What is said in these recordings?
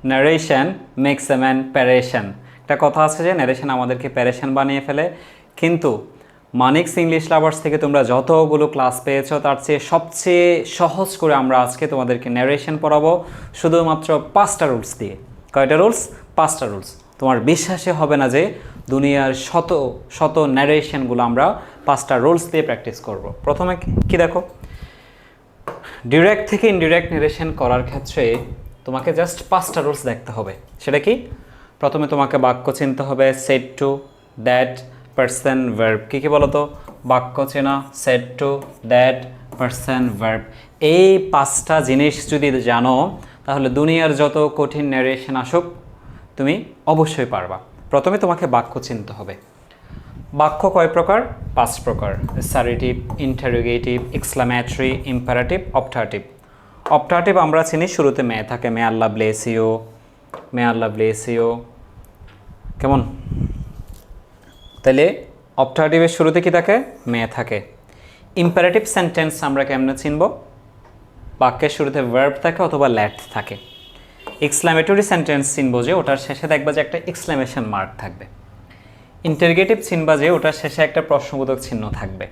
Narration makes a man প্যারেশন। একটা কথা আছে যে ন্যারেশন আমাদেরকে প্যারেশন বানিয়ে ফেলে, কিন্তু মানিক্স ইংলিশ লাভার্স থেকে তোমরা যতগুলো ক্লাস পেয়েছো তার চেয়ে সবচেয়ে সহজ করে আমরা আজকে তোমাদেরকে ন্যারেশন পড়াবো শুধুমাত্র 5টা রুলস দিয়ে। কয়টা রুলস? 5টা রুলস। তোমার বিশ্বাসে হবে না যে দুনিয়ার শত শত ন্যারেশনগুলো আমরা 5টা রুলস দিয়ে প্র্যাকটিস করব। প্রথমে কি দেখো, ডিরেক্ট থেকে ইনডিরেক্ট ন্যারেশন করার ক্ষেত্রে তোমাকে জাস্ট 5টা রুলস দেখতে হবে। সেটা কি? প্রথমে তোমাকে বাক্য চিনতে হবে, said to, that, person, verb. কী কী বলো তো? বাক্য চেনা, said to, that, person, verb. এই 5টা জিনিস যদি জানো তাহলে দুনিয়ার যত কঠিন ন্যারেশন আসুক তুমি অবশ্যই পারবা। প্রথমে তোমাকে বাক্য চিনতে হবে। বাক্য কয় প্রকার? 5 প্রকার। Assertive, interrogative, exclamatory, imperative, optative. Optative আমরা চিনি শুরুতে মে থাকে, may Allah bless you, may Allah bless you, কেমন? তাহলে অপটাটিভের শুরুতে কি থাকে? মে থাকে। ইম্পারেটিভ সেন্টেন্স আমরা কেমনে চিনব? বাক্যের শুরুতে ভার্ব থাকে অথবা ল্যাট থাকে। এক্সক্লামেটরি সেন্টেন্স চিনব যে ওটার শেষে দেখবা যে একটা এক্সক্লামেশন মার্ক থাকবে। ইন্টারগেটিভ চিনবা যে ওটার শেষে একটা প্রশ্নবোধক চিহ্ন থাকবে।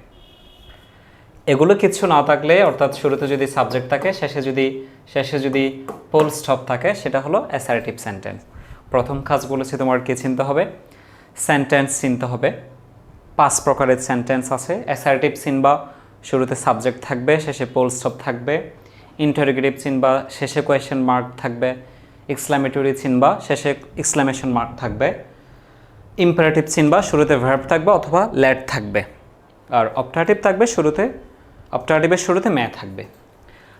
এগুলো কিছু না থাকলে, অর্থাৎ শুরুতে যদি সাবজেক্ট থাকে, শেষে যদি ফুল স্টপ থাকে, সেটা হলো অ্যাসার্টিভ সেন্টেন্স। প্রথম কাজ বলেছি তোমার কি চিনতে হবে? সেন্টেন্স চিনতে হবে। 5 প্রকারের সেন্টেন্স আছে। অ্যাসার্টিভ চিনবা, শুরুতে সাবজেক্ট থাকবে, শেষে ফুল স্টপ থাকবে। ইন্টারোগেটিভ চিনবা, শেষে কোয়েশ্চেন মার্ক থাকবে। এক্সক্লামেটরি চিনবা, শেষে এক্সক্লামেশন মার্ক থাকবে। ইম্পারেটিভ চিনবা, শুরুতে ভার্ব থাকবে অথবা ল্যাট থাকবে। আর অপটাটিভ থাকবে শুরুতে, অপটাটিভের শুরুতে মে থাকবে।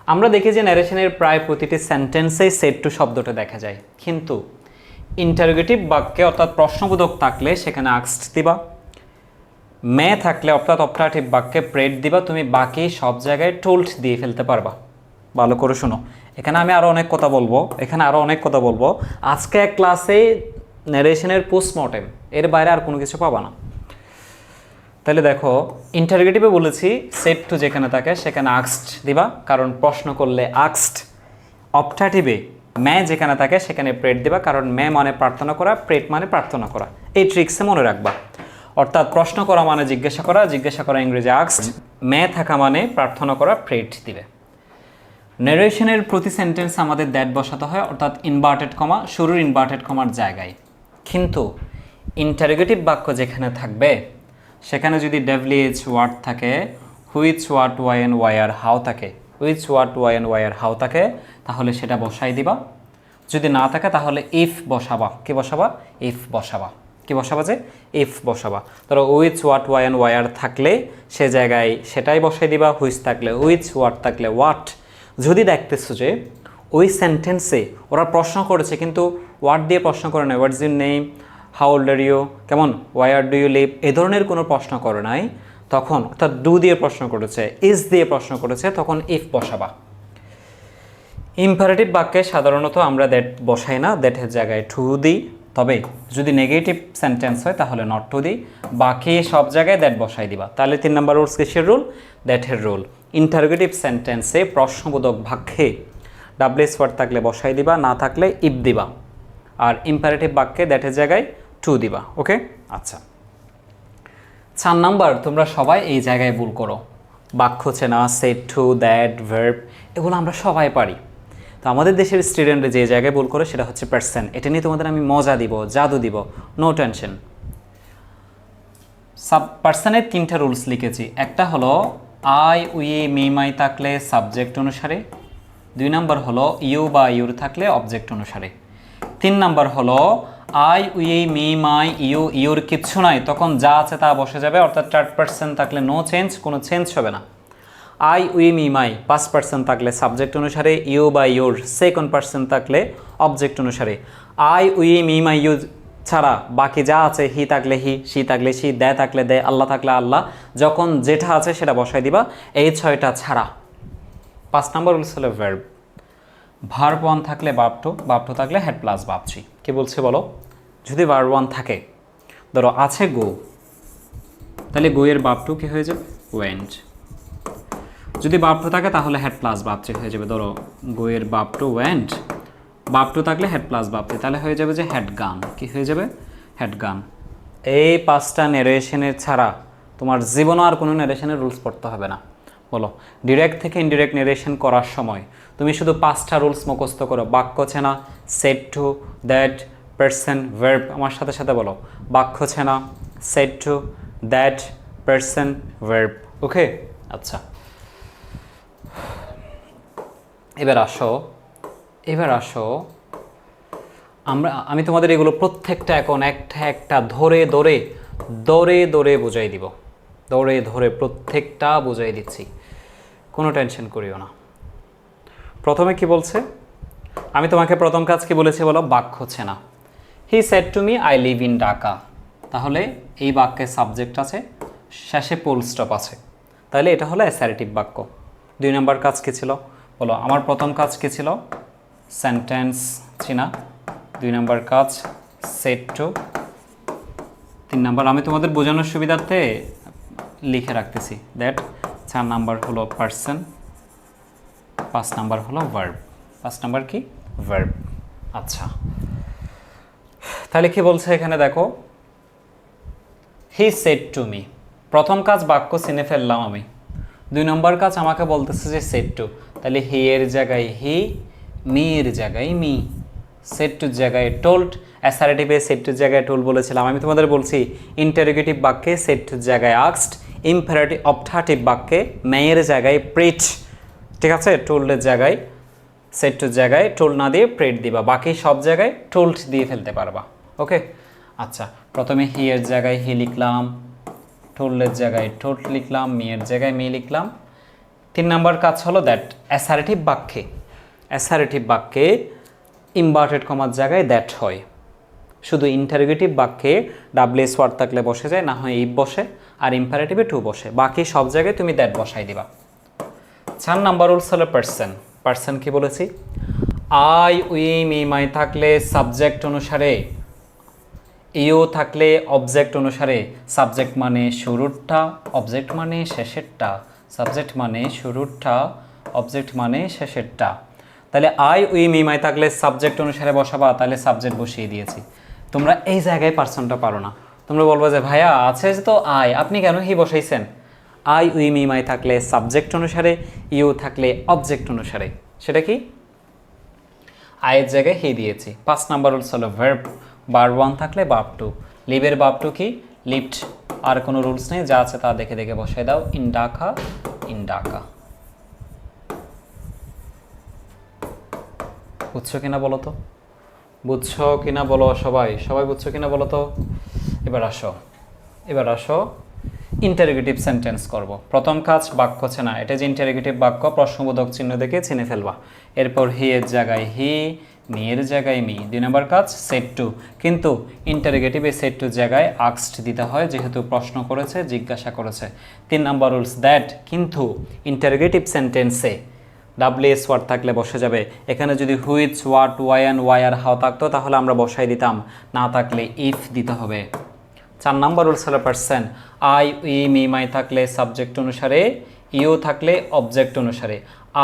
আমরা দেখি যে ন্যারেশনের প্রায় প্রতিটি সেন্টেন্সেই সেড টু শব্দটা দেখা যায়, কিন্তু ইন্টারোগেটিভ বাক্যে অর্থাৎ প্রশ্নবোধক থাকলে সেখানে আস্কড দিবা। মে থাকলে অর্থাৎ অপটাটিভ বাক্যে প্রেড দিবা। তুমি বাকি সব জায়গায় টোল্ড দিয়ে ফেলতে পারবা। ভালো করে শোনো, এখানে আমি আরও অনেক কথা বলবো। আজকে এক ক্লাসে ন্যারেশনের পোস্টমর্টেম, এর বাইরে আর কোনো কিছু পাবা না। তাহলে দেখো, ইন্টারোগেটিভে বলেছি সেড টু যেখানে থাকে সেখানে আস্কড দিবা, কারণ প্রশ্ন করলে আস্কড। অপটাটিভে মে যেখানে থাকে সেখানে প্রেড দিবা, কারণ মে মানে প্রার্থনা করা, প্রেড মানে প্রার্থনা করা। এই ট্রিক্সে মনে রাখবা। অর্থাৎ প্রশ্ন করা মানে জিজ্ঞাসা করা ইংরেজি আস্কড, মে থাকা মানে প্রার্থনা করা, প্রেড দিবে। ন্যারেশনের প্রতি সেন্টেন্স আমাদের দ্যাট বসাতে হয়, অর্থাৎ ইনভার্টেড কমা, শুরুর ইনভার্টেড কমার জায়গায়। কিন্তু ইন্টারোগেটিভ বাক্য যেখানে থাকবে সেখানে যদি ডব্লিউএইচ ওয়ার্ড থাকে, which, what, why and Y R how থাকে, which, what, why and Y R how থাকে, তাহলে সেটা বসাই দিবা। যদি না থাকে তাহলে ইফ বসাবা। কি বসাবা? ইফ বসাবা। কি বসাবা? যে ইফ বসাবা। ধরো which, what, why and where থাকলে সে জায়গায় সেটাই বসাই দিবা। হুইচ থাকলে হুইচ, হোয়াট থাকলে হোয়াট। যদি দেখতেছো যে ওই সেন্টেন্সে ওরা প্রশ্ন করেছে কিন্তু হোয়াট দিয়ে প্রশ্ন করে নাই, what's your name, how old are you, কেমন, where do you live, এ ধরনের কোনো প্রশ্ন করে নাই, তখন অর্থাৎ ডু দিয়ে প্রশ্ন করেছে, ইজ দিয়ে প্রশ্ন করেছে, তখন ইফ বসাবা। ইম্পারেটিভ বাক্যে সাধারণত আমরা দ্যাট বসাই না, দ্যাটের জায়গায় টু দিই। তবে যদি নেগেটিভ সেন্টেন্স হয় তাহলে নট টু দিই। বাকি সব জায়গায় দ্যাট বসাই দিবা। তাহলে 3 নম্বর রুলস কিসের রুল? দ্যাটের রুল। ইন্টারোগেটিভ সেন্টেন্সে প্রশ্নবোধক বাক্যে ডাব্লিউএস ওয়ার্ড থাকলে বসাই দিবা, না থাকলে ইফ দিবা। আর ইম্পারেটিভ বাক্যে দ্যাটের জায়গায় টু দিবা। ওকে, আচ্ছা। 4 নাম্বার, তোমরা সবাই এই জায়গায় ভুল করো। বাক্য চেনা, সেড টু, দ্যাট, ভার্ব, এগুলো আমরা সবাই পারি। তো আমাদের দেশের স্টুডেন্টরা যে জায়গায় ভুল করে সেটা হচ্ছে পারসন। এটা নিয়ে তোমাদের আমি মজা দিব, জাদু দিব, নো টেনশন। পারসনের 3টা রুলস লিখেছি। একটা হলো আই, উই, মি, মাই থাকলে সাবজেক্ট অনুসারে। 2 নাম্বার হলো ইউ বা ইউর থাকলে অবজেক্ট অনুসারে। 3 নাম্বার হলো I, we, me, my, your কিচ্ছু নাই, তখন যা আছে তা বসে যাবে। অর্থাৎ 3rd পারসন থাকলে নো চেঞ্জ, কোনো চেঞ্জ হবে না। I, we, me, my 1st person থাকলে সাবজেক্ট অনুসারে, ইউ বা ইউর 2nd পারসন থাকলে অবজেক্ট অনুসারে। I, we, me, my, you ছাড়া বাকি যা আছে, হি থাকলে হি, সি থাকলে সি, দে থাকলে দে, আল্লাহ থাকলে আল্লাহ, যখন যেটা আছে সেটা বসাই দিবা, এই 6টা ছাড়া। 5 নম্বর রুলস হলো ভার্ব। ভার্ব 1 থাকলে ভার্ব 2, ভার্ব 2 থাকলে হেড প্লাস ভার্ব 3। কি বলছে বলো? যদি ভার্ব 1 থাকে, ধরো আছে গো, তাহলে গো এর ভার্ব 2 কি হয়ে যাবে? ওয়েন্ট। যদি ভার্ব 2 থাকে তাহলে হেড প্লাস ভার্ব 3 হয়ে যাবে। ধরো গো এর ভার্ব 2 ওয়েন্ট, বাপ টু থাকলে হেড প্লাস বাপটি, তাহলে হয়ে যাবে যে হেড গান। কি হয়ে যাবে? হেড গান। এই 5টা ন্যারেশনের ছাড়া তোমার জীবনে আর কোনো ন্যারেশনের রুলস পড়তে হবে না। বলো, ডিরেক্ট থেকে ইনডিরেক্ট ন্যারেশন করার সময় তুমি শুধু 5টা রুলস মুখস্থ করো। বাক্য চেনা, said to, that, person, verb. আমার সাথে সাথে বলো, বাক্য চেনা, said to, that, person, verb. Okay, আচ্ছা। এবার আসো আমি তোমাদের এগুলো প্রত্যেকটা এখন একটা একটা ধরে ধরে বুঝাই দিব। ধরে প্রত্যেকটা বুঝাই দিচ্ছি, কোনো টেনশন করিও না। প্রথমে কি বলছে? আমি তোমাকে প্রথম কাজ কি বলেছি বলো? বাক্য চেনা। হি said to me I live in Dhaka. তাহলে এই বাক্যের সাবজেক্ট আছে, শেষে ফুল স্টপ আছে, তাহলে এটা হলো অ্যাসার্টিভ বাক্য। 2 নম্বর কাজ কি ছিল বলো? আমার প্রথম কাজ কি ছিল? সেন্টেন্স চেনা। 2 নম্বর কাজ সেড টু। 3 নম্বর আমি তোমাদের বোঝানোর সুবিধার্থে লিখে রাখতেছি দ্যাট। 4 নাম্বার হলো পারসন। 5 নাম্বার হলো ভার্ব। 5 নাম্বার কি? ভার্ব। আচ্ছা, তাহলে কি বলছে এখানে দেখো, হি সেড টু মি। প্রথম কাজ বাক্য চিনে ফেললাম আমি। 2 নম্বর কাজ আমাকে বলতেছে যে সেড টু, তাহলে হি এর জায়গায় হি, মি এর জায়গায় মি, সেড টুর জায়গায় টোল্ড। অ্যাসারেটিভে সেড টুর জায়গায় টোল্ড বলেছিলাম। আমি তোমাদের বলছি ইন্টারোগেটিভ বাক্যে সেড টুর জায়গায় আক্সড, ইম্পারেটিভ অপটাটিভ বাক্যে মেয়ের জায়গায় প্রিট। ঠিক আছে, টোল্ডের জায়গায় সেড টুর জায়গায় টোল্ড না দিয়ে প্রেট দিবা, বাকি সব জায়গায় টোল্ড দিয়ে ফেলতে পারবা। ওকে, আচ্ছা। প্রথমে হি এর জায়গায় হি লিখলাম, টোল্ডের জায়গায় টোল্ড লিখলাম, মি এর জায়গায় মি লিখলাম। 3 নম্বর কাজ হলো দ্যাট। অ্যাসারেটিভ বাক্যে ইনভার্টেড কমার জায়গায় দ্যাট হয়। শুধু ইন্টারোগেটিভ বাক্যে ডাব্লিউএস ওয়ার্ড থাকলে বসে যায়, না হয় ইফ বসে, আর ইম্পারেটিভে টু বসে, বাকি সব জায়গায় তুমি দ্যাট বসাই দিবা। 4 নাম্বার রুলস হলো পারসন কি বলেছি? আই, উই, মি, মাই থাকলে সাবজেক্ট অনুসারে, ইউ থাকলে অবজেক্ট অনুসারে। সাবজেক্ট মানে শুরুরটা, অবজেক্ট মানে শেষেরটা। সাবজেক্ট মানে শুরুরটা, অবজেক্ট মানে শেষেরটা। তাহলে আই, উই, মি, মাই থাকলে সাবজেক্ট অনুসারে বসাবা, তাহলে সাবজেক্ট বসিয়ে দিয়েছি। তোমরা এই জায়গায় পারসনটা পারো না। তোমরা বলবো যে ভাইয়া আছে তো আই, আপনি কেন হি বসাইছেন? আই, উই, মি, মাই থাকলে সাবজেক্ট অনুসারে, ইউ থাকলে অবজেক্ট অনুসারে। সেটা কি? আয়ের জায়গায় হি দিয়েছি। 5 নাম্বার রুলস হলো ভার্ব। ভার্ব 1 থাকলে ভার্ব 2। লিভের ভার্ব 2 কি? লিভড। আর কোনো রুলস নেই, যা আছে তা দেখে দেখে বসাই দাও। ইন ঢাকা। বুঝছো কিনা বলো তো? বুঝছো কিনা বলো? সবাই বুঝছো কিনা বলো তো? এবার আসো ইন্টারোগেটিভ সেন্টেন্স করব। প্রথম কাজ বাক্য চেনা। এটা যে ইন্টারোগেটিভ বাক্য, প্রশ্নবোধক চিহ্ন দেখে চিনে ফেলবা। এরপর হি এর জায়গায় হি, মি এর জায়গায় মি। 2 নম্বর কাজ সেড টু। কিন্তু ইন্টারোগেটিভে সেড টুর জায়গায় আক্সড দিতে হয়, যেহেতু প্রশ্ন করেছে, জিজ্ঞাসা করেছে। 3 নম্বর রুলস দ্যাট। কিন্তু ইন্টারোগেটিভ সেন্টেন্সে ডাব্লিউএস ওয়ার্ড থাকলে বসে যাবে। এখানে যদি which, what, why and why R how থাকতো তাহলে আমরা বসাই দিতাম, না থাকলে ইফ দিতে হবে। 4 নাম্বার রুলস হলো পারসন। আই, উই, মি, মাই থাকলে সাবজেক্ট অনুসারে, ইউ থাকলে অবজেক্ট অনুসারে।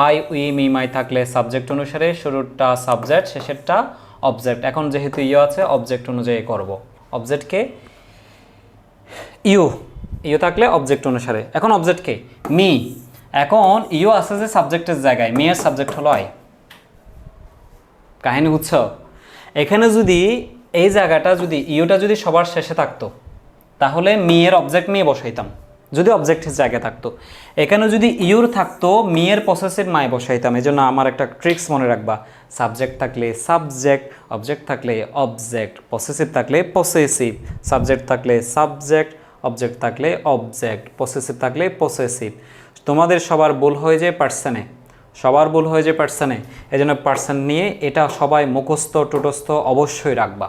আই, উই, মি, মাই থাকলে সাবজেক্ট অনুসারে, শুরুরটা সাবজেক্ট, শেষেরটা অবজেক্ট। এখন যেহেতু ইউ আছে, অবজেক্ট অনুযায়ী করব। অবজেক্টকে ইউ থাকলে অবজেক্ট অনুসারে। এখন অবজেক্টকে মি। এখন ইউ আছে যে সাবজেক্টের জায়গায়, মি এর সাবজেক্ট হলো আই। কাহিনী বুঝছো? এখানে যদি এই জায়গাটা যদি ইউটা যদি সবার শেষে থাকতো তাহলে মি এর অবজেক্ট নিয়ে বসাইতাম, যদি অবজেক্টের জায়গায় থাকতো। এখানে যদি ইউর থাকতো, মি এর পসেসিভ মাই বসাইতাম। এই জন্য আমার একটা ট্রিক্স মনে রাখবা, সাবজেক্ট থাকলে সাবজেক্ট, অবজেক্ট থাকলে অবজেক্ট, পসেসিভ থাকলে পসেসিভ, সাবজেক্ট থাকলে সাবজেক্ট, অবজেক্ট থাকলে অবজেক্ট, পসেসিভ থাকলে পসেসিভ। তোমাদের সবার ভুল হয়ে যায় পার্সনে, এই জন্য পার্সন নিয়ে এটা সবাই মুখস্থ টুটস্থ অবশ্যই রাখবা।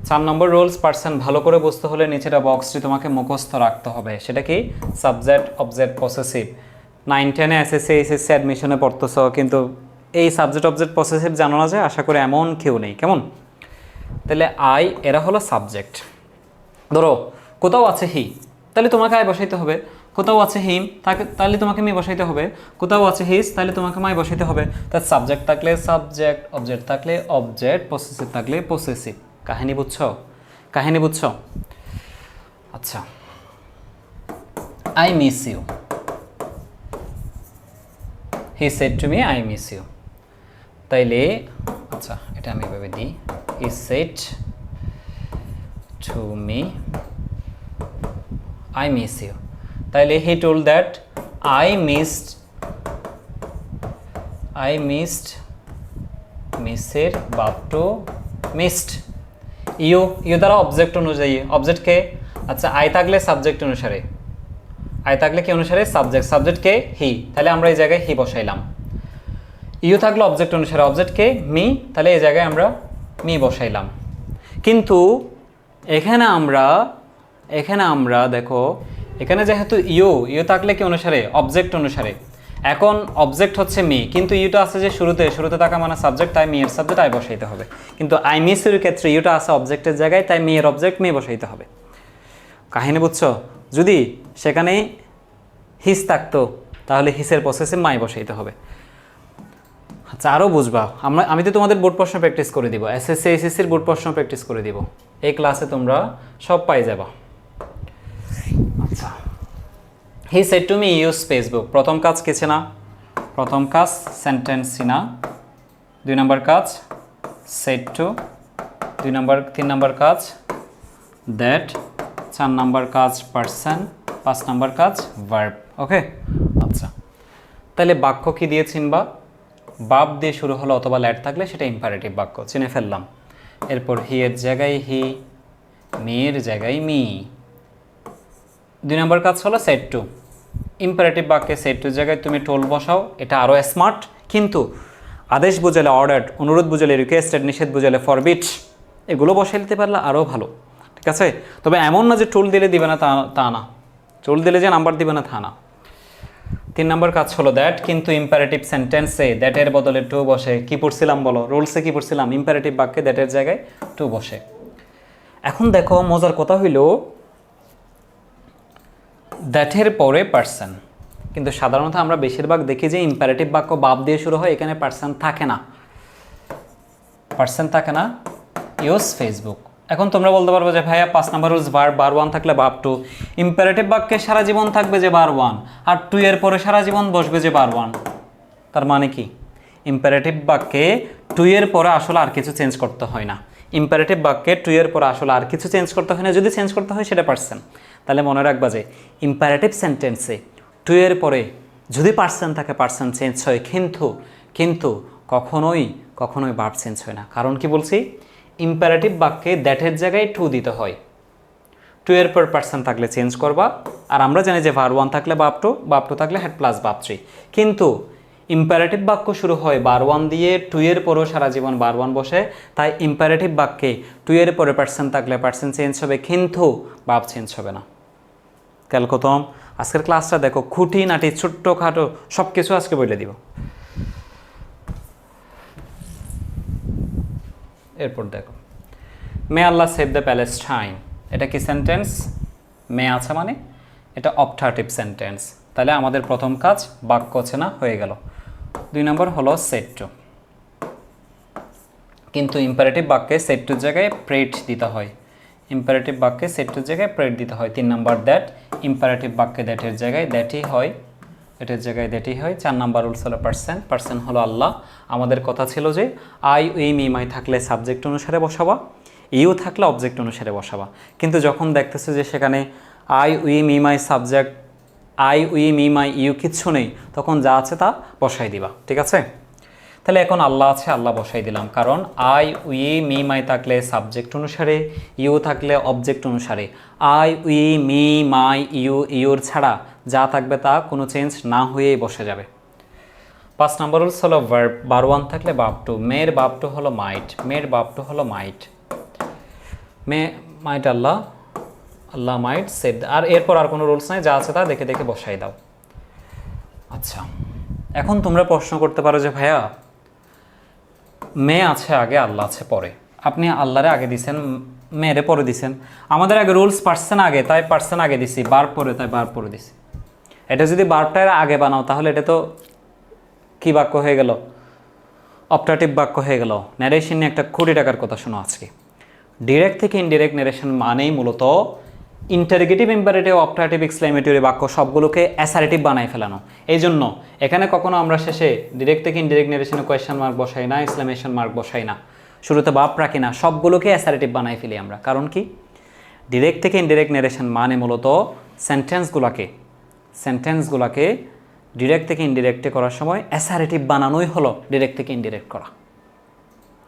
4 নম্বর রুলস, পার্সন ভালো করে বুঝতে হলে নিচেটা বক্সটি তোমাকে মুখস্থ রাখতে হবে। সেটা কি? Subject, object, possessive. 9-10 SSC, HSC অ্যাডমিশনে পড়তেছো, কিন্তু এই সাবজেক্ট, অবজেক্ট, পসেসিভ জানো না যে? আশা করি এমন কেউ নেই। কেমন? তাহলে আই, এরা হলো সাবজেক্ট। ধরো কোথাও আছে হি, তাহলে তোমাকে আই বসাইতে হবে। কোথাও আছে হিম তাহলে তোমাকে মি বসাইতে হবে, কোথাও আছে হিজ তাহলে তোমাকে মাই বসাইতে হবে। তার সাবজেক্ট থাকলে সাবজেক্ট, অবজেক্ট থাকলে অবজেক্ট, পসেসিভ থাকলে পসেসিভ। কাহিনী বুঝছো? কাহিনী বুঝছো? আচ্ছা, I miss you, he said to me I miss you. তাইলে আচ্ছা এটা আমি এভাবে দিই, he said to me I miss you. তাইলে he told that I missed মিসের বাপ টু মিসড। ইউ দ্বারা অবজেক্ট অনুযায়ী, অবজেক্টকে আচ্ছা আই থাকলে সাবজেক্ট অনুসারে, আই থাকলে কি অনুসারে? সাবজেক্টকে হি, তাহলে আমরা এই জায়গায় হি বসাইলাম। ইউ থাকলে অবজেক্ট অনুসারে, অবজেক্টকে মি, তাহলে এই জায়গায় আমরা মি বসাইলাম। কিন্তু এখানে আমরা দেখো এখানে যেহেতু ইউ থাকলে কি অনুসারে? অবজেক্ট অনুসারে। এখন অবজেক্ট হচ্ছে মি, কিন্তু ইউটা আছে যে শুরুতে থাকা মানে সাবজেক্ট, তাই মি এর সাবজেক্ট আই বসাইতে হবে। কিন্তু আই মিস ইউর ক্ষেত্রে ইউটা আছে অবজেক্টের জায়গায়, তাই মি এর অবজেক্ট মি বসাইতে হবে। কাহিনী বুঝছো? যদি সেখানে হিস থাকতো তাহলে হিসের পসেসিভ মাই বসাইতে হবে। আচ্ছা আরও বুঝবা, আমি তো তোমাদের বোর্ড প্রশ্ন প্র্যাকটিস করে দিব, এসএসসি এইচএসসির বোর্ড প্রশ্ন প্র্যাকটিস করে দিব, এই ক্লাসে তোমরা সব পাই যাবা। আচ্ছা, হি said to me use Facebook. প্রথম কাজ কেছে না? প্রথম কাজ সেন্টেন্স সিনা, 2 নম্বর কাজ সেড টু, 3 নম্বর কাজ দ্যাট, 4 নম্বর কাজ পার্সন, 5 নম্বর কাজ ভার্ব। ওকে, আচ্ছা তাহলে বাক্য কি দিয়ে চিনবা? বাপ দিয়ে শুরু হলো অথবা ল্যাট থাকলে সেটা ইম্পারেটিভ বাক্য, চিনে ফেললাম। এরপর হি এর জায়গায় হি, মি এর জায়গায় মি। 2 নম্বর কাজ হলো সেড টু। ইম্পারেটিভ বাক্যে সেড টুর জায়গায় তুমি টোল বসাও, এটা আরও স্মার্ট। কিন্তু আদেশ বুঝালে অর্ডার, অনুরোধ বুঝালে রিকোয়েস্টেড, নিষেধ বুঝালে ফরবিট, এগুলো বসাই দিতে পারলে আরও ভালো, ঠিক আছে? তবে এমন না যে টোল দিলে দিবে না, তা না, টোল দিলে যে নাম্বার দিবে না তা না। 3 নম্বর কাজ হলো দ্যাট, কিন্তু ইম্পারেটিভ সেন্টেন্সে দ্যাটের বদলে টু বসে। কি পড়ছিলাম বলো? রুলসে কি পড়ছিলাম? ইম্পারেটিভ বাক্যে দ্যাটের জায়গায় টু বসে। এখন দেখো মজার কথা হইল দ্যাটের পরে পার্সন, কিন্তু সাধারণত আমরা বেশিরভাগ দেখি যে ইম্পারেটিভ বাক্য বাপ দিয়ে শুরু হয়, এখানে পার্সন থাকে না, ইউজ ফেসবুক। এখন তোমরা বলতে পারবো যে ভাইয়া 5 নম্বর রুলস বার 1 থাকলে ভাব 2, ইম্পারেটিভ বাক্যে সারা জীবন থাকবে যে বার 1, আর 2 এর পরে সারা জীবন বসবে যে বার 1। তার মানে কি? ইম্পারেটিভ বাক্যে 2 এর পরে আসলে আর কিছু চেঞ্জ করতে হয় না। ইম্পারেটিভ বাক্যে 2 এর পরে আসলে আর কিছু চেঞ্জ করতে হয় না, যদি চেঞ্জ করতে হয় সেটা পার্সন। তাহলে মনে রাখবা যে ইম্পারেটিভ সেন্টেন্সে 2 এর পরে যদি পার্সন থাকে পার্সন চেঞ্জ হয়, কিন্তু কখনোই ভার্ব চেঞ্জ হয় না। কারণ কি বলছি? ইম্পারেটিভ বাক্যে দ্যাটের জায়গায় টু দিতে হয়, 2 এর পর পার্সন থাকলে চেঞ্জ করবা। আর আমরা জানি যে ভার্ব 1 থাকলে ভার্ব 2 থাকলে হেড প্লাস ভার্ব 3। কিন্তু ইম্পারেটিভ বাক্য শুরু হয় বার 1 দিয়ে, 2 এর পরও সারা জীবন বার 1 বসে, তাই ইম্পারেটিভ বাক্যে 2 এর পরে পার্সন থাকলে পার্সন চেঞ্জ হবে, কিন্তু ভার্ব চেঞ্জ হবে না। কাল কতম আজকের ক্লাসটা দেখো, খুঁটিনাটি ছোট্টখাটো সব কিছু আজকে বলে দিব। এরপর দেখো, মে আল্লাহ সেভ দ্য প্যালেস্টাইন, এটা কি সেন্টেন্স? মে আছে মানে এটা অপটাটিভ সেন্টেন্স। তাহলে আমাদের প্রথম কাজ বাক্য চেনা হয়ে গেল। 2 নম্বর হলো সেড টু, কিন্তু ইম্পারেটিভ বাক্যে সেড টুর জায়গায় প্রেড দিতে হয়, 3 নম্বর দ্যাট, ইম্পারেটিভ বাক্যে দ্যাটের জায়গায় দ্যাটই হয়, এটার জায়গায় দ্যাটই হয়। 4 নম্বর রুলস হলো পার্সন হলো আল্লাহ। আমাদের কথা ছিল যে আই উই মি মাই থাকলে সাবজেক্ট অনুসারে বসাবা, ইউ থাকলে অবজেক্ট অনুসারে বসাবা। কিন্তু যখন দেখতেছে যে সেখানে I we me my subject, I we me my you কিচ্ছু নেই, তখন যা আছে তা বসাই দিবা, ঠিক আছে? তাহলে এখন আল্লাহ আছে, আল্লাহ বসাই দিলাম, কারণ আই উই মি মাই থাকলে সাবজেক্ট অনুসারে, ইউ থাকলে অবজেক্ট অনুসারে। I we me my your ছাড়া যা থাকবে তা কোনো চেঞ্জ না হয়েই বসে যাবে। 5 নম্বর রুলস হলো ভার্ব, বার 1 থাকলে ভার্ব 2, মেয়ের ভার্ব 2 হলো মাইট, মাইট আল্লাহ মাইট সেড। আর এরপর আর কোনো রুলস নাই, যা আছে তা দেখে দেখে বসাই দাও। আচ্ছা, এখন তোমরা প্রশ্ন করতে পারো যে ভাইয়া মে আছে আগে, আল্লাহ আছে পরে, আপনি আল্লাহরে আগে দিছেন, মেয়েরে পরে দিছেন। আমাদের আগে রুলস পার্সন আগে, তাই পার্সন আগে দিছি, বার পরে, তাই বার পরে দিছি। এটা যদি ভার্বটার আগে বানাও তাহলে এটা তো কি বাক্য হয়ে গেল? অপটাটিভ বাক্য হয়ে গেল। ন্যারেশন নিয়ে একটা কোটি টাকার কথা শোনো আজকে। ডিরেক্ট থেকে ইনডিরেক্ট ন্যারেশন মানেই মূলত ইন্টারগেটিভ, ইম্পারেটিভ, অপটাটিভ, এক্সক্লেমেটরি বাক্য সবগুলোকে অ্যাসারেটিভ বানায় ফেলানো। এই জন্য এখানে কখনো আমরা শেষে ডিরেক্ট থেকে ইনডিরেক্ট ন্যারেশনে কোয়েশ্চেন মার্ক বসাই না, এক্সক্লেমেশন মার্ক বসাই না, শুরুতে ভার্ব রাখি না, সবগুলোকে অ্যাসারেটিভ বানায় ফেলি আমরা। কারণ কি? ডিরেক্ট থেকে ইনডিরেক্ট ন্যারেশন মানে মূলত সেন্টেন্সগুলোকে ডিরেক্ট থেকে ইনডিরেক্টে করার সময় অ্যাসারেটিভ বানানোই হলো ডিরেক্ট থেকে ইনডিরেক্ট করা।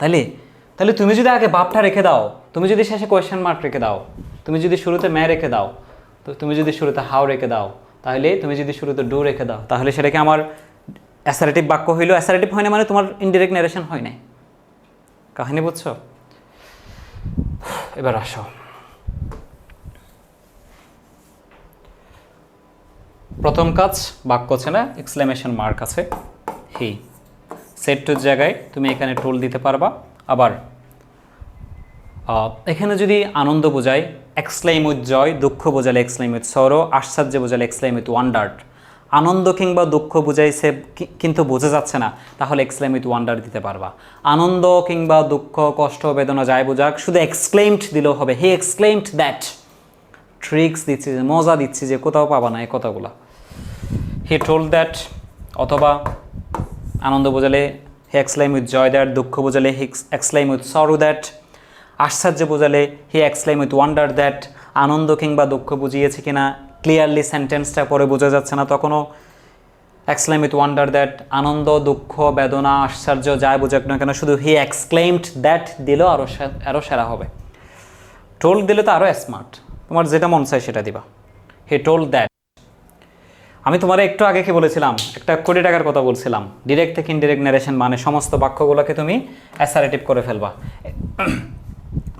তাহলে তুমি যদি আগে ভার্বটা রেখে দাও, তুমি যদি শেষে কোয়েশ্চেন মার্ক রেখে দাও, তুমি যদি শুরুতে মে রেখে দাও, তো তুমি যদি শুরুতে হাউ রেখে দাও, তাহলে তুমি যদি শুরুতে ডু রেখে দাও, তাহলে সেটাকে আমার অ্যাসারেটিভ বাক্য হইলো। অ্যাসারেটিভ হয় না মানে তোমার ইনডিরেক্ট ন্যারেশন হয় নাই। কাহিনী বুঝছো? এবার আসো, প্রথম কাজ বাক্য আছে না, এক্সক্লেমেশন মার্ক আছে, হি সেট টুর জায়গায় তুমি এখানে টোল দিতে পারবা। আবার এখানে যদি আনন্দ বোঝায় এক্সক্লেম উইথ জয়, দুঃখ বোঝালে এক্সক্লেম উইথ সরো, আশ্চর্য বোঝালে এক্সক্লেম উইথ ওয়ান্ডার। আনন্দ কিংবা দুঃখ বুঝাইছে কিন্তু বোঝা যাচ্ছে না, তাহলে এক্সক্লেম উইথ ওয়ান্ডার দিতে পারবা। আনন্দ কিংবা দুঃখ, কষ্ট, বেদনা যাই বোঝাক, শুধু এক্সক্লেমড দিলেও হবে, হি এক্সক্লেমড দ্যাট। ট্রিক্স দিচ্ছি, যে মজা দিচ্ছি, যে কোথাও পাবা না এই কথাগুলো। হি টোল্ড দ্যাট, অথবা আনন্দ বোঝালে হি এক্সক্লেম উইথ জয় দ্যাট, দুঃখ বোঝালে হি এক্সক্লেম উইথ সরো দ্যাট, আশ্চর্য বোঝালে হি এক্সক্লেম উইথ ওয়ান্ডার দ্যাট। আনন্দ কিংবা দুঃখ বুঝিয়েছে কিনা ক্লিয়ারলি সেন্টেন্সটা পরে বোঝা যাচ্ছে না, তখনও এক্সক্লেম উইথ ওয়ান্ডার দ্যাট। আনন্দ, দুঃখ, বেদনা, আশ্চর্য যাই বোঝাক না কেন, শুধু হি এক্সক্লেমড দ্যাট দিলেও আরও সেরা হবে। টোল্ড দিলে তো আরও স্মার্ট, তোমার যেটা মন চায় সেটা দিবা। হি টোল্ড দ্যাট। আমি তোমার একটু আগে কি বলেছিলাম, একটা কোটি টাকার কথা বলছিলাম। ডিরেক্ট থেকে ইনডিরেক্ট ন্যারেশন মানে সমস্ত বাক্যগুলোকে তুমি অ্যাসারেটিভ করে ফেলবা।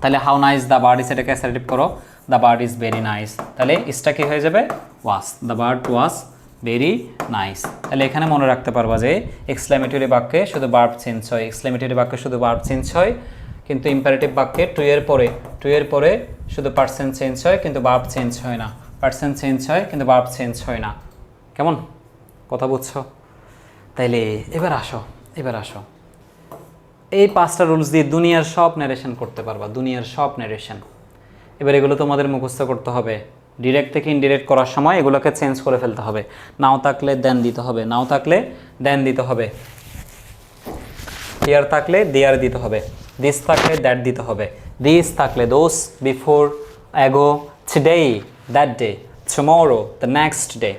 তাহলে how nice the bird is, এটাকে অ্যাসারেটিভ করো, the bird is very nice. তাহলে ইসটা কি হয়ে যাবে? Was. The bird was very nice. তাহলে এখানে মনে রাখতে পারবা যে এক্সক্লেমেটরি বাক্যে শুধু ভার্ব চেঞ্জ হয়, এক্সক্লেমেটরি বাক্যে শুধু ভার্ব চেঞ্জ হয়, কিন্তু ইম্পারেটিভ বাক্যে টু এর পরে শুধু পার্সেন্ট চেঞ্জ হয় কিন্তু ভার্ব চেঞ্জ হয় না, পার্সেন্ট চেঞ্জ হয় কিন্তু ভার্ব চেঞ্জ হয় না। কেমন কথা বুঝছো? তাইলে এবার আসো এই 5টা রুলস দিয়ে দুনিয়ার সব ন্যারেশন করতে পারবা, দুনিয়ার সব ন্যারেশন। এবার এগুলো তোমাদের মুখস্থ করতে হবে। ডিরেক্ট থেকে ইনডিরেক্ট করার সময় এগুলোকে চেঞ্জ করে ফেলতে হবে। নাও থাকলে দেন দিতে হবে, নাও থাকলে দেন দিতে হবে, হিয়ার থাকলে দেয়ার দিতে হবে, দিস থাকলে দ্যাট দিতে হবে, দিস থাকলে those, before, ago, today, that day, tomorrow, the next day,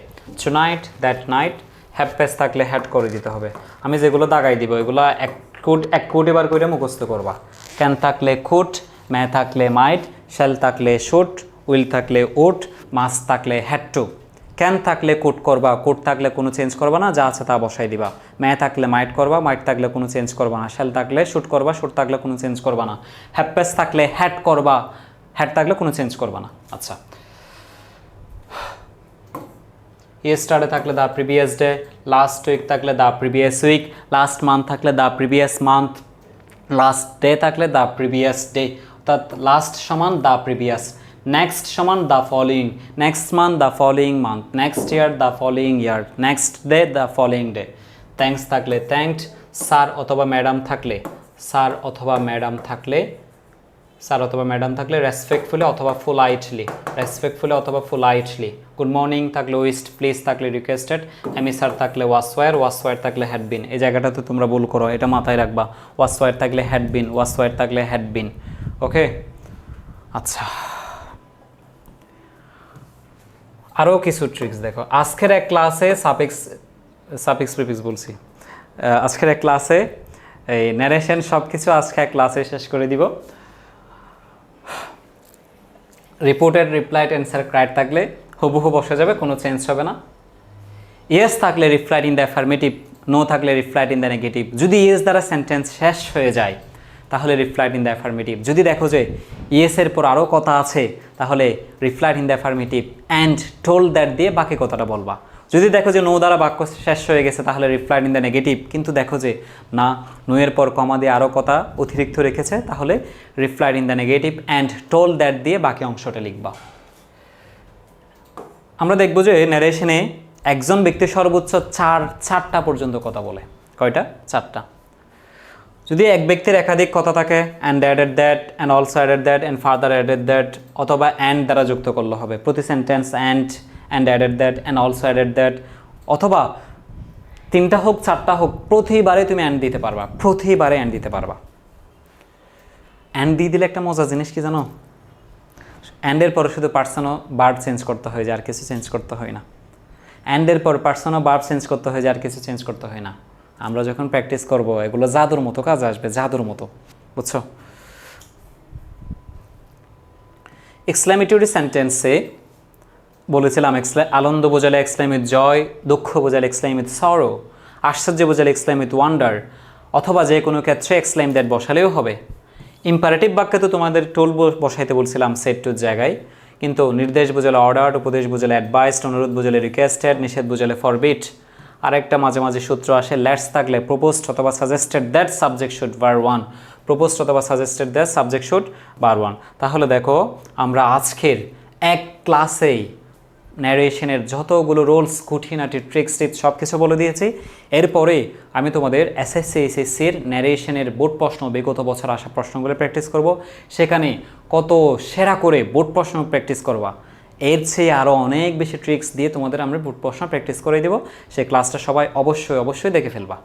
tonight, that night, happens থাকলে হ্যাড করে দিতে হবে। আমি যেগুলো দাগাই দিব এগুলো এক কোট এবার করে মুখস্থ করবা। ক্যান থাকলে কুড, মে থাকলে মাইট, শ্যাল থাকলে শুড, উইল থাকলে উড, মাস্ট থাকলে হ্যাড টু। ক্যান থাকলে কুড করবা, কুড থাকলে কোনো চেঞ্জ করবা না, যা আছে তা বসাই দিবা। মে থাকলে মাইট করবা, মাইট থাকলে কোনো চেঞ্জ করবা না। শ্যাল থাকলে শুড করবা, শুড থাকলে কোনো চেঞ্জ করবা না। হ্যাপেস থাকলে হ্যাড করবা, হ্যাড থাকলে কোনো চেঞ্জ করবা না। আচ্ছা, ইয়েস্টারডে থাকলে the previous day, last week থাকলে the previous week, last month থাকলে the previous month, last day থাকলে দ্য প্রিভিয়াস ডে, অর্থাৎ লাস্ট সমান দ্য প্রিভিয়াস, নেক্সট সমান the following, next month the following month, next year the following year, next day the following day. Thanks থাকলে thanked, sir অথবা madam থাকলে respectfully অথবা politely, good morning থাকলে wished, please থাকলে requested, sir থাকলে was were থাকলে had been. এই জায়গাটাতে তোমরা ভুল করো, এটা মাথায় রাখবা। ওয়াসওয়ার থাকলে হ্যাড বিন, ওকে। আচ্ছা, আরও কিছু ট্রিক্স দেখো। আজকের এক ক্লাসে সাফিক্স প্রিফিক্স বলছি, আজকের এক ক্লাসে এই ন্যারেশন সব কিছু আজকে এক ক্লাসে শেষ করে দিব। রিপোর্টেড, রিপ্লাইড, অ্যান্সার ক্রাইড থাকলে হুবহু বসে যাবে, কোনো চেঞ্জ হবে না। ইয়েস থাকলে replied in the affirmative, no থাকলে রিপ্লাইড ইন দ্য নেগেটিভ। যদি ইয়েস দ্বারা সেন্টেন্স শেষ হয়ে যায় তাহলে রিপ্লাইড ইন দ্য অ্যাফার্মেটিভ। যদি দেখো যে ইয়েসের পর আরও কথা আছে তাহলে replied in the affirmative and told that দিয়ে বাকি কথাটা বলবা। যদি দেখো যে নো দ্বারা বাক্য শেষ হয়ে গেছে তাহলে রিপ্লাইড ইন দ্য নেগেটিভ, কিন্তু দেখো যে না, নো এর পর কমা দিয়ে আরও কথা অতিরিক্ত রেখেছে তাহলে replied in the negative and told that দিয়ে বাকি অংশটা লিখবা। আমরা দেখব যে ন্যারেশনে একজন ব্যক্তি সর্বোচ্চ চারটা পর্যন্ত কথা বলে। কয়টা? চারটা। যদি এক ব্যক্তির একাধিক কথা থাকে, and added that, and also added that, and further added that, অথবা অ্যান্ড দ্বারা যুক্ত করলে হবে প্রতি sentence, and added that, and also added that, অথবা তিনটা হোক চারটা হোক, প্রতিবারে তুমি অ্যান্ড দিতে পারবা, প্রতিবারে অ্যান্ড দিতে পারবা। অ্যান্ড দিয়ে দিলে একটা মজার জিনিস কি জানো? অ্যান্ডের পরে শুধু পার্সন ও ভার্ব চেঞ্জ করতে হয়, যে আর কিছু চেঞ্জ করতে হয় না। অ্যান্ডের পর পার্সন ও ভার্ব চেঞ্জ করতে হয়, যে আর কিছু চেঞ্জ করতে হয় না। আমরা যখন প্র্যাকটিস করব এগুলো জাদুর মতো কাজ আসবে, জাদুর মতো, বুঝছো? এক্সক্লামেটরি সেন্টেন্সে বলেছিলাম আনন্দ বোঝালে এক্সক্লাইম উইথ জয়, দুঃখ বোঝালে এক্সক্লাইম উইথ সরো, আশ্চর্য বোঝালে এক্সক্লাইম উইথ ওয়ান্ডার, অথবা যে কোনো ক্ষেত্রে এক্সক্লাইম দ্যাট বসালেও হবে। ইম্পারেটিভ বাক্যে তো তোমাদের টোল বসাইতে বলছিলাম সেট টুর জায়গায়, কিন্তু নির্দেশ বোঝালে অর্ডার, উপদেশ বোঝালে অ্যাডভাইসড, অনুরোধ বোঝালে রিকোয়েস্টেড, নিষেধ বোঝালে ফরবিট। আরেকটা মাঝে মাঝে সূত্র আসে, লেটস থাকলে প্রপোজড অথবা suggested that subject should be one, proposed অথবা suggested that subject should be one. তাহলে দেখো আমরা আজকের এক ক্লাসেই ন্যারেশনের যতগুলো রোলস, খুঁটিনাটি, ট্রিক্স, টিপস সব কিছু বলে দিয়েছি। এরপরে আমি তোমাদের এসএসসি এইচএসসির ন্যারেশনের বোর্ড প্রশ্ন, বিগত বছর আসা প্রশ্নগুলো প্র্যাকটিস করব। সেখানে কত সেরা করে বোর্ড প্রশ্ন প্র্যাকটিস করবা, এর চেয়ে আরও অনেক বেশি ট্রিক্স দিয়ে তোমাদের আমরা বোর্ড প্রশ্ন প্র্যাকটিস করে দেবো। সেই ক্লাসটা সবাই অবশ্যই দেখে ফেলবা।